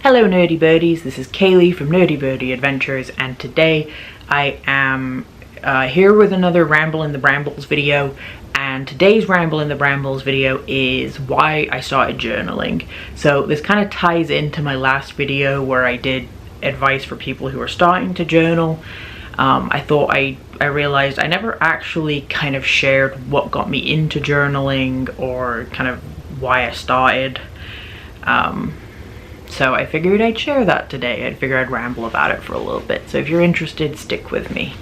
Hello nerdy birdies, this is Kaylee from Nerdy Birdie Adventures, and today I am here with another Ramble in the Brambles video. And today's Ramble in the Brambles video is why I started journaling. So this kind of ties into my last video where I did advice for people who are starting to journal. I realized I never actually kind of shared what got me into journaling or kind of why I started. So I figured I'd share that today. I figured I'd ramble about it for a little bit. So if you're interested, stick with me.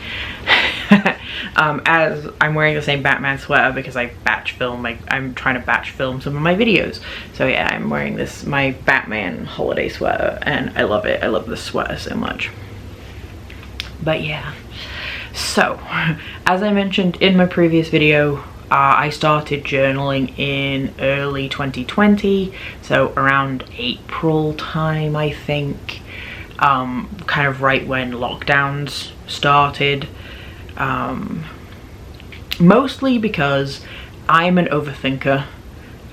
As I'm wearing the same Batman sweater because I batch film, I'm trying to batch film some of my videos. So yeah, I'm wearing my Batman holiday sweater and I love it. I love this sweater so much. But yeah, so as I mentioned in my previous video, I started journaling in early 2020, so around April time, I think, kind of right when lockdowns started, mostly because I'm an overthinker.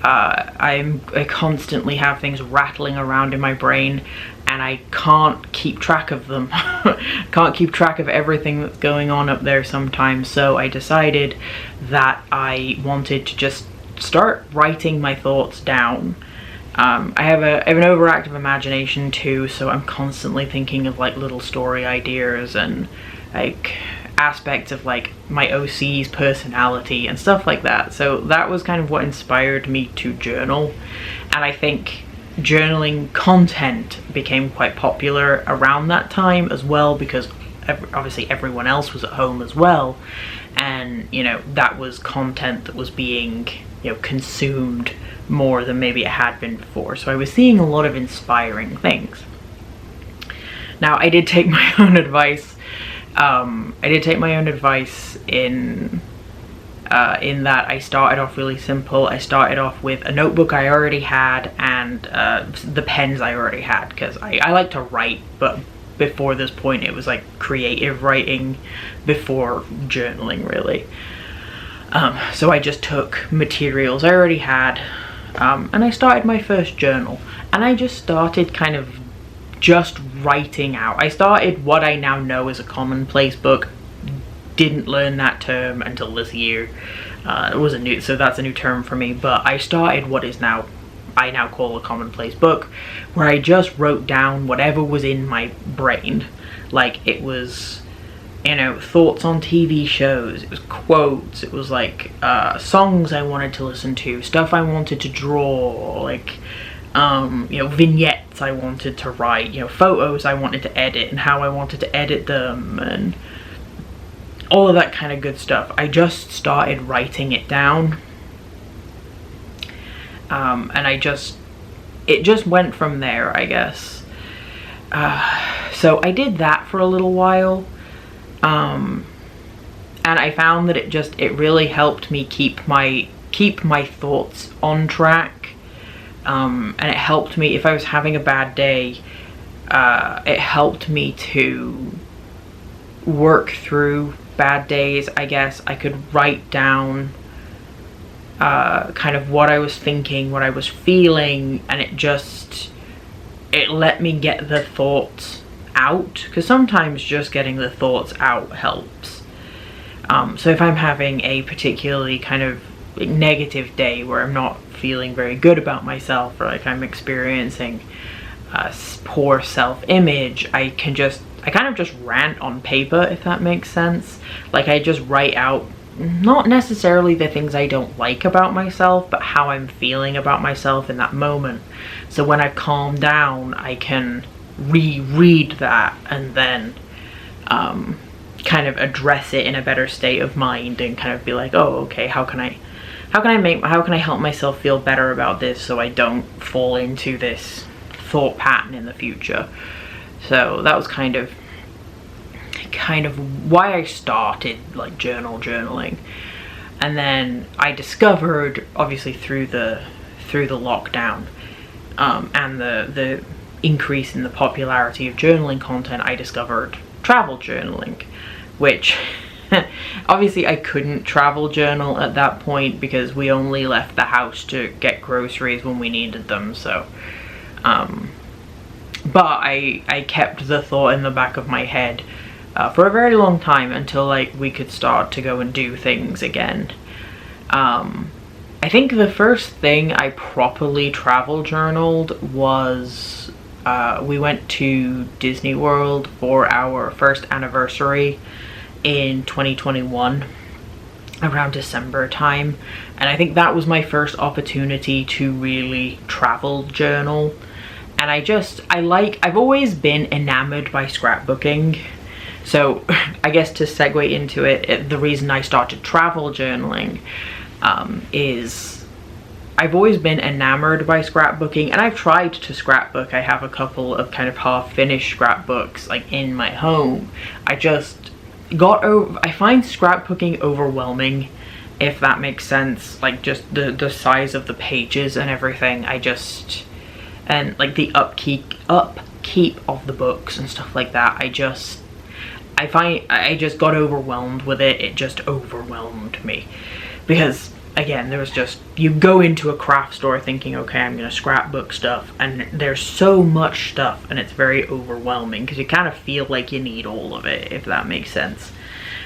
I constantly have things rattling around in my brain and I can't keep track of them. Can't keep track of everything that's going on up there sometimes, so I decided that I wanted to just start writing my thoughts down. I have an overactive imagination too, so I'm constantly thinking of like little story ideas and like aspects of like my OC's personality and stuff like that. So that was kind of what inspired me to journal, and I think journaling content became quite popular around that time as well because obviously everyone else was at home as well, and you know, that was content that was being, you know, consumed more than maybe it had been before. So I was seeing a lot of inspiring things. Now I did take my own advice. In that I started off really simple. I started off with a notebook I already had and the pens I already had, because I like to write, but before this point it was like creative writing before journaling really. So I just took materials I already had and I started my first journal, and I just started kind of just writing out. I started what I now know as a commonplace book. Didn't learn that term until this year. It was so that's a new term for me, but I started what is now, I now call a commonplace book, where I just wrote down whatever was in my brain. Like it was, you know, thoughts on TV shows, it was quotes, it was like songs I wanted to listen to, stuff I wanted to draw, like you know, vignettes I wanted to write, you know, photos I wanted to edit and how I wanted to edit them, and all of that kind of good stuff. I just started writing it down, and it just went from there, I guess. So I did that for a little while, and I found that it really helped me keep my thoughts on track, and it helped me if I was having a bad day. It helped me to work through bad days, I guess. I could write down kind of what I was thinking, what I was feeling, and it let me get the thoughts out, because sometimes just getting the thoughts out helps. So if I'm having a particularly kind of negative day where I'm not feeling very good about myself, or like I'm experiencing poor self-image, I kind of just rant on paper, if that makes sense. Like I just write out not necessarily the things I don't like about myself, but how I'm feeling about myself in that moment. So when I calm down, I can reread that and then kind of address it in a better state of mind and kind of be like, oh, okay, how can I help myself feel better about this so I don't fall into this thought pattern in the future. So that was kind of why I started like journaling. And then I discovered, obviously through the lockdown and the increase in the popularity of journaling content, I discovered travel journaling, which obviously I couldn't travel journal at that point because we only left the house to get groceries when we needed them. So but I kept the thought in the back of my head for a very long time, until like we could start to go and do things again. I think the first thing I properly travel journaled was we went to Disney World for our first anniversary in 2021 around December time, and I think that was my first opportunity to really travel journal. And I've always been enamored by scrapbooking. So I guess to segue into it, the reason I started travel journaling is I've always been enamored by scrapbooking, and I've tried to scrapbook. I have a couple of kind of half-finished scrapbooks like in my home. I find scrapbooking overwhelming, if that makes sense. Like just the size of the pages and everything. And like the upkeep of the books and stuff like that. I just got overwhelmed with it. It just overwhelmed me. Because again, there was just, you go into a craft store thinking, okay, I'm gonna scrapbook stuff, and there's so much stuff, and it's very overwhelming because you kind of feel like you need all of it, if that makes sense.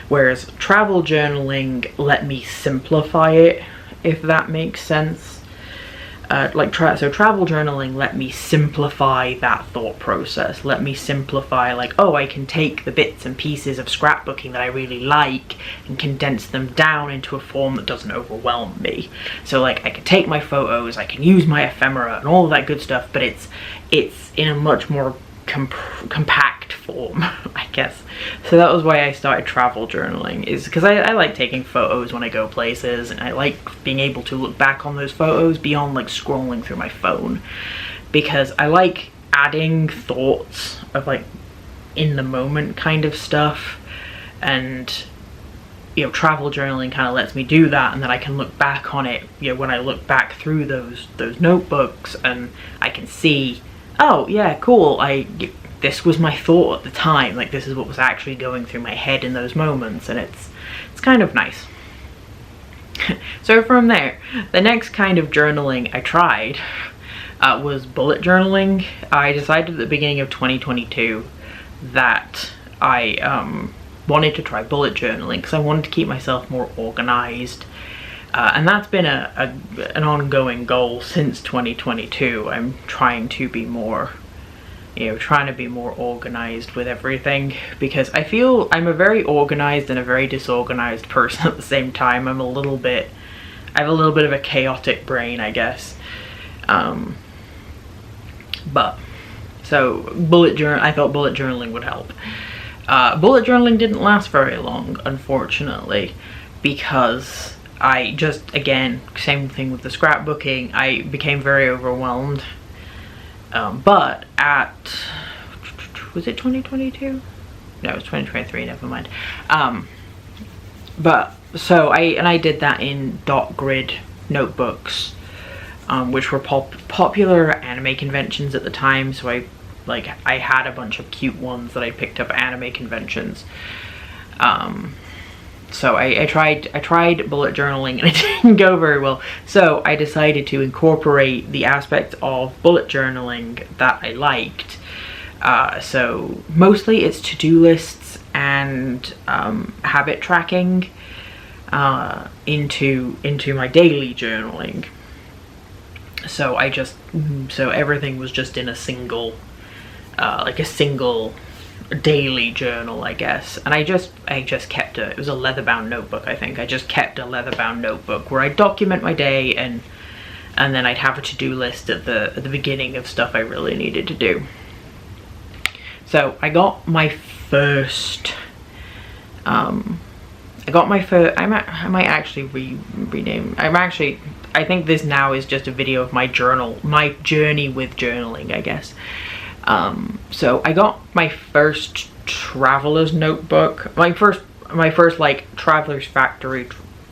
Whereas travel journaling let me simplify it, if that makes sense. So travel journaling let me simplify that thought process. Let me simplify, like, oh, I can take the bits and pieces of scrapbooking that I really like and condense them down into a form that doesn't overwhelm me. So like, I can take my photos, I can use my ephemera and all of that good stuff, but it's in a much more compact form, I guess. So that was why I started travel journaling, is because I like taking photos when I go places, and I like being able to look back on those photos beyond like scrolling through my phone, because I like adding thoughts of like in the moment kind of stuff. And you know, travel journaling kind of lets me do that, and then I can look back on it, you know, when I look back through those notebooks, and I can see, oh yeah, cool, this was my thought at the time, like this is what was actually going through my head in those moments, and it's kind of nice. So from there, the next kind of journaling I tried was bullet journaling. I decided at the beginning of 2022 that I wanted to try bullet journaling because I wanted to keep myself more organized. And that's been an ongoing goal since 2022. I'm trying to be more, more organized with everything, because I feel I'm a very organized and a very disorganized person at the same time. I have a little bit of a chaotic brain, I guess. But so I thought bullet journaling would help. Bullet journaling didn't last very long, unfortunately, because I just, again, same thing with the scrapbooking, I became very overwhelmed. But was it 2022? No, it was 2023, never mind. But, so I did that in dot grid notebooks, which were popular at anime conventions at the time, so I had a bunch of cute ones that I picked up at anime conventions. So I tried bullet journaling and it didn't go very well. So I decided to incorporate the aspect of bullet journaling that I liked. So mostly it's to-do lists and habit tracking into my daily journaling. So everything was just in a single daily journal, I guess. And I just kept it was a leather-bound notebook, I think. I just kept a leather-bound notebook where I document my day, and then I'd have a to-do list at the beginning of stuff I really needed to do. So I got my first I might actually rename. I think this now is just a video of my journey with journaling, I guess. So I got my first traveler's notebook, my first like traveler's factory,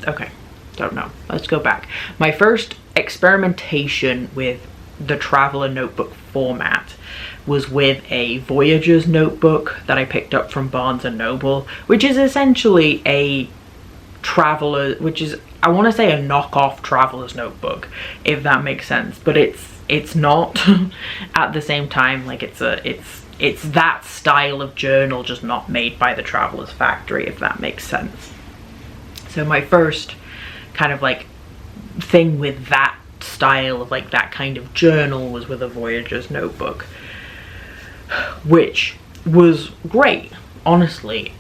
okay, don't know, let's go back. My first experimentation with the traveler notebook format was with a Voyager's notebook that I picked up from Barnes & Noble, which is essentially a traveler, which is I want to say a knockoff traveler's notebook, if that makes sense, but it's not at the same time. Like it's that style of journal, just not made by the Traveler's Factory, if that makes sense. So my first kind of like thing with that style of like that kind of journal was with a Voyager's notebook, which was great, honestly.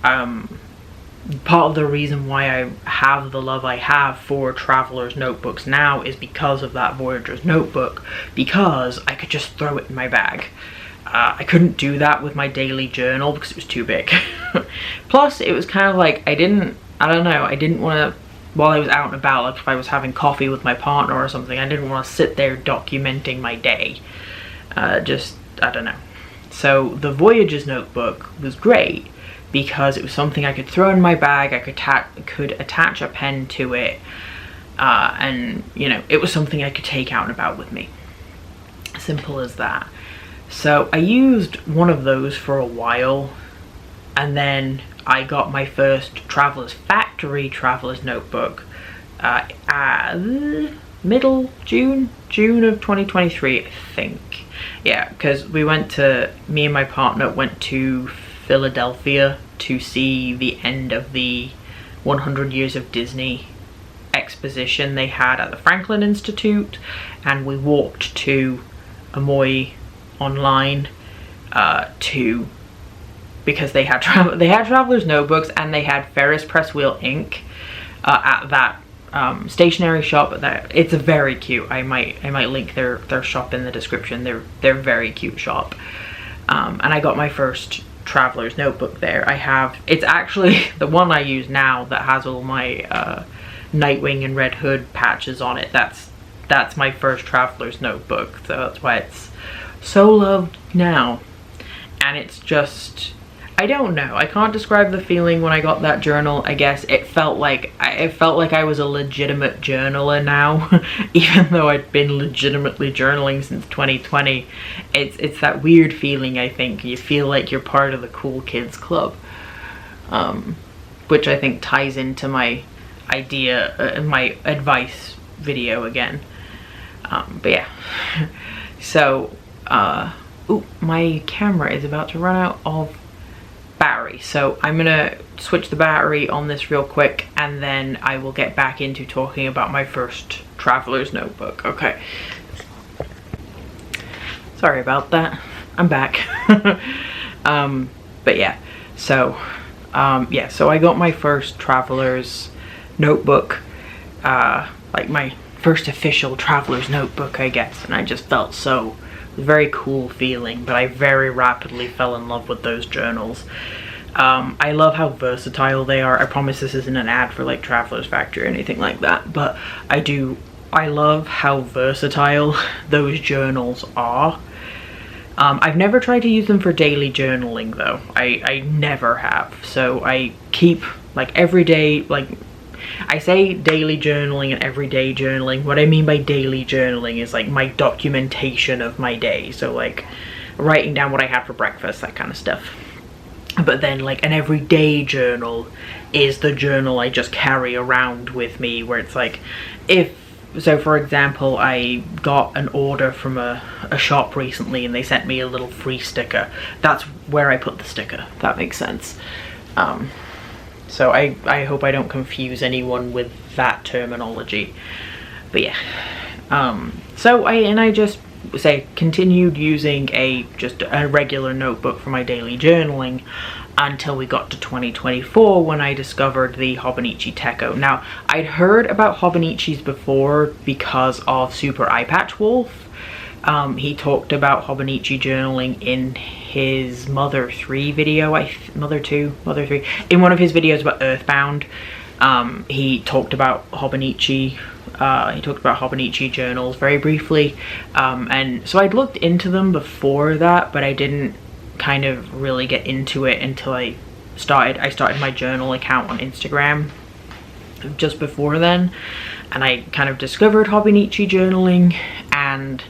Part of the reason why I have the love I have for Traveler's notebooks now is because of that Voyager's notebook, because I could just throw it in my bag. I couldn't do that with my daily journal because it was too big. Plus, it was kind of like, I didn't want to, while I was out and about, like if I was having coffee with my partner or something, I didn't want to sit there documenting my day. I don't know. So the Voyager's notebook was great because it was something I could throw in my bag, I could attach a pen to it, and, you know, it was something I could take out and about with me. Simple as that. So I used one of those for a while, and then I got my first Traveler's Factory Traveler's notebook middle June of 2023, I think. Yeah, because me and my partner went to Philadelphia to see the end of the 100 Years of Disney exposition they had at the Franklin Institute, and we walked to Amoy online because they had Traveler's notebooks, and they had Ferris Press Wheel ink at that stationery shop. It's very cute. I might link their shop in the description. They're very cute shop. And I got my first Traveler's notebook there. It's actually the one I use now that has all my Nightwing and Red Hood patches on it. That's my first Traveler's notebook, so that's why it's so loved now. And it's just, I don't know, I can't describe the feeling when I got that journal. I guess it felt like I was a legitimate journaler now. Even though I'd been legitimately journaling since 2020. It's that weird feeling, I think. You feel like you're part of the cool kids club, which I think ties into my idea, my advice video again. But yeah. So ooh, my camera is about to run out of battery, so I'm gonna switch the battery on this real quick, and then I will get back into talking about my first Traveler's notebook. Okay, sorry about that, I'm back. But yeah, so so I got my first Traveler's notebook, like my first official Traveler's notebook, I guess, and I just felt so very cool feeling, but I very rapidly fell in love with those journals. I love how versatile they are. I promise this isn't an ad for like Traveler's Factory or anything like that, but I love how versatile those journals are. I've never tried to use them for daily journaling though. I never have. So I keep like everyday, like I say daily journaling and everyday journaling. What I mean by daily journaling is like my documentation of my day. So like writing down what I had for breakfast, that kind of stuff. But then like an everyday journal is the journal I just carry around with me, where it's like, so for example, I got an order from a shop recently and they sent me a little free sticker. That's where I put the sticker, if that makes sense. So I hope I don't confuse anyone with that terminology. But yeah, so I just continued using just a regular notebook for my daily journaling until we got to 2024, when I discovered the Hobonichi Tekko. Now, I'd heard about Hobonichis before because of Super Eye Patch Wolf. He talked about Hobonichi journaling in his Mother 3 video, Mother 3, in one of his videos about Earthbound. He talked about Hobonichi. He talked about Hobonichi journals very briefly, and so I'd looked into them before that, but I didn't kind of really get into it until I started my journal account on Instagram just before then, and I kind of discovered Hobonichi journaling, and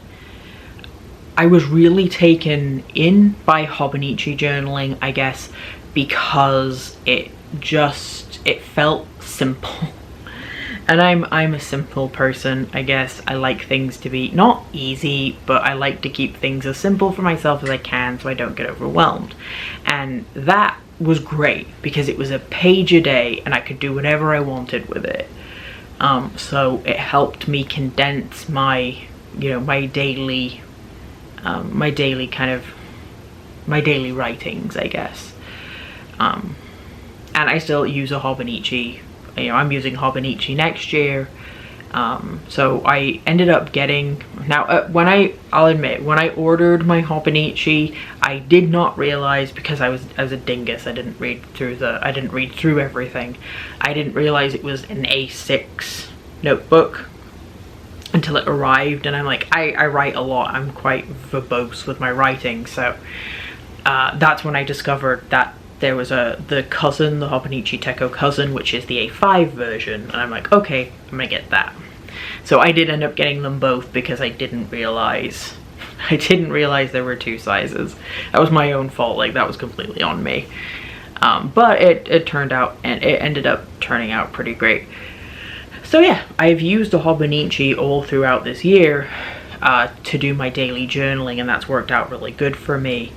I was really taken in by Hobonichi journaling, I guess, because it felt simple. And I'm a simple person, I guess. I like things to be not easy, but I like to keep things as simple for myself as I can so I don't get overwhelmed. And that was great because it was a page a day and I could do whatever I wanted with it. So it helped me condense my, you know, my daily writings, I guess. And I still use a Hobonichi. You know, I'm using Hobonichi next year. So I ended up getting, now I'll admit, when I ordered my Hobonichi, I did not realize, because I was a dingus, I didn't read through everything. I didn't realize it was an A6 notebook until it arrived, and I'm like, I write a lot, I'm quite verbose with my writing, so that's when I discovered that there was the Hobonichi Techo cousin, which is the A5 version, and I'm like, okay, I'm gonna get that. So I did end up getting them both because I didn't realize there were two sizes. That was my own fault, like that was completely on me. But it turned out, and it ended up turning out pretty great. So yeah, I've used the Hobonichi all throughout this year to do my daily journaling, and that's worked out really good for me.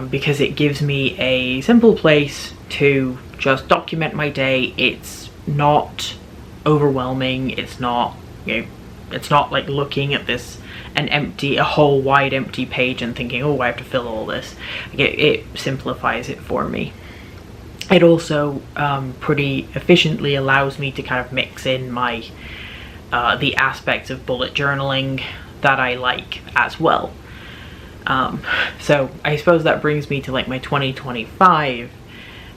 Because it gives me a simple place to just document my day. It's not overwhelming. It's not, you know, it's not like looking at a whole wide empty page and thinking, oh, I have to fill all this. It simplifies it for me. It also pretty efficiently allows me to kind of mix in my the aspects of bullet journaling that I like as well. So I suppose that brings me to like my 2025,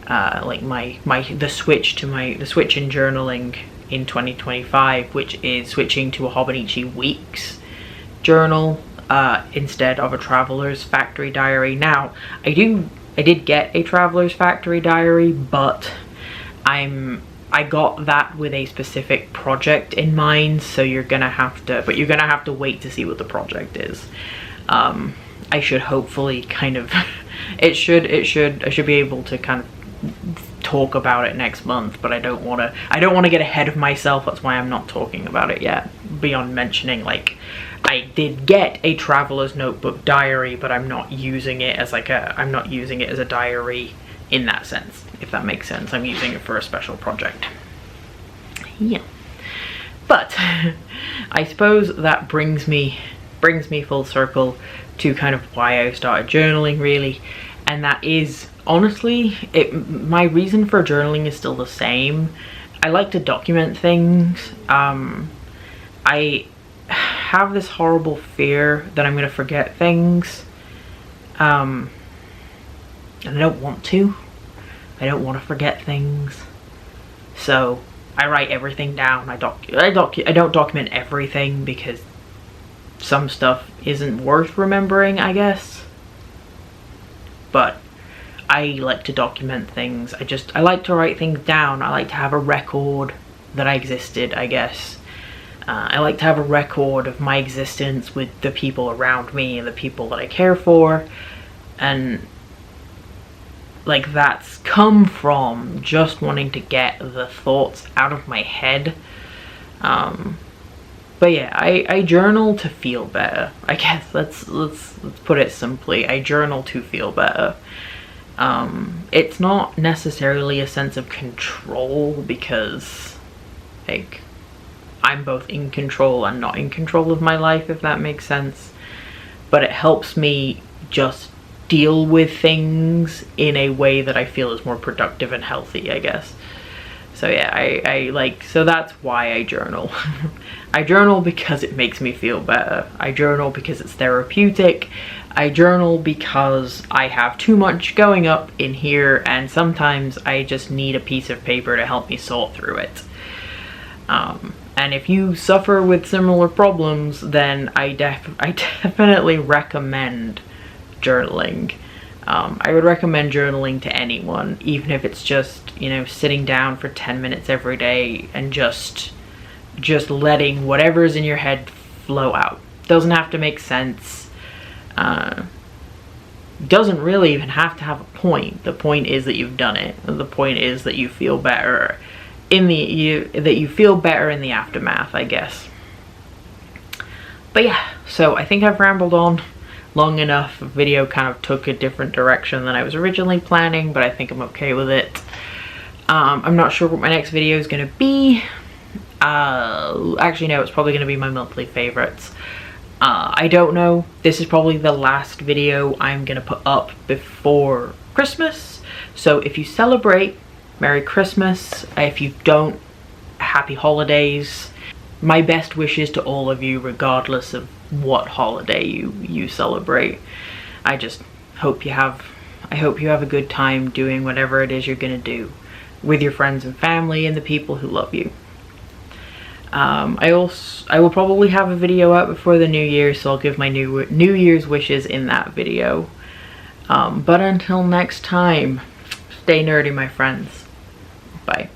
like the switch in journaling in 2025, which is switching to a Hobonichi Weeks journal instead of a Traveler's Factory Diary. Now, I did get a Traveler's Factory Diary, but I got that with a specific project in mind, so you're gonna have to wait to see what the project is. I should hopefully kind of, I should be able to kind of talk about it next month, but I don't want to get ahead of myself. That's why I'm not talking about it yet, beyond mentioning, like, I did get a Traveler's Notebook diary, but I'm not using it as a diary in that sense, if that makes sense. I'm using it for a special project. Yeah. But I suppose that brings me full circle to kind of why I started journaling, really. And that is, honestly, my reason for journaling is still the same. I like to document things. I have this horrible fear that I'm going to forget things. And I don't want to. I don't want to forget things. So I write everything down. I don't document everything because some stuff isn't worth remembering, I guess. But I like to document things. I like to write things down. I like to have a record that I existed, I guess. I like to have a record of my existence with the people around me and the people that I care for. And like, that's come from just wanting to get the thoughts out of my head. But yeah, I journal to feel better. I guess let's put it simply. I journal to feel better. It's not necessarily a sense of control, because like I'm both in control and not in control of my life, if that makes sense. But it helps me just deal with things in a way that I feel is more productive and healthy, I guess. So yeah, so that's why I journal. I journal because it makes me feel better. I journal because it's therapeutic. I journal because I have too much going up in here, and sometimes I just need a piece of paper to help me sort through it. And if you suffer with similar problems, then I definitely recommend journaling. I would recommend journaling to anyone, even if it's just, you know, sitting down for 10 minutes every day and just letting whatever's in your head flow out. Doesn't have to make sense. Doesn't really even have to have a point. The point is that you've done it. The point is that you feel better. that you feel better in the aftermath, I guess. But yeah, so I think I've rambled on long enough. The video kind of took a different direction than I was originally planning, but I think I'm okay with it. I'm not sure what my next video is going to be. Actually no, it's probably going to be my monthly favorites. I don't know. This is probably the last video I'm going to put up before Christmas. So if you celebrate, Merry Christmas. If you don't, Happy Holidays. My best wishes to all of you, regardless of what holiday you celebrate. I just hope you have a good time doing whatever it is you're gonna do with your friends and family and the people who love you. I will probably have a video out before the new year, so I'll give my New Year's wishes in that video. But until next time, stay nerdy, my friends. Bye.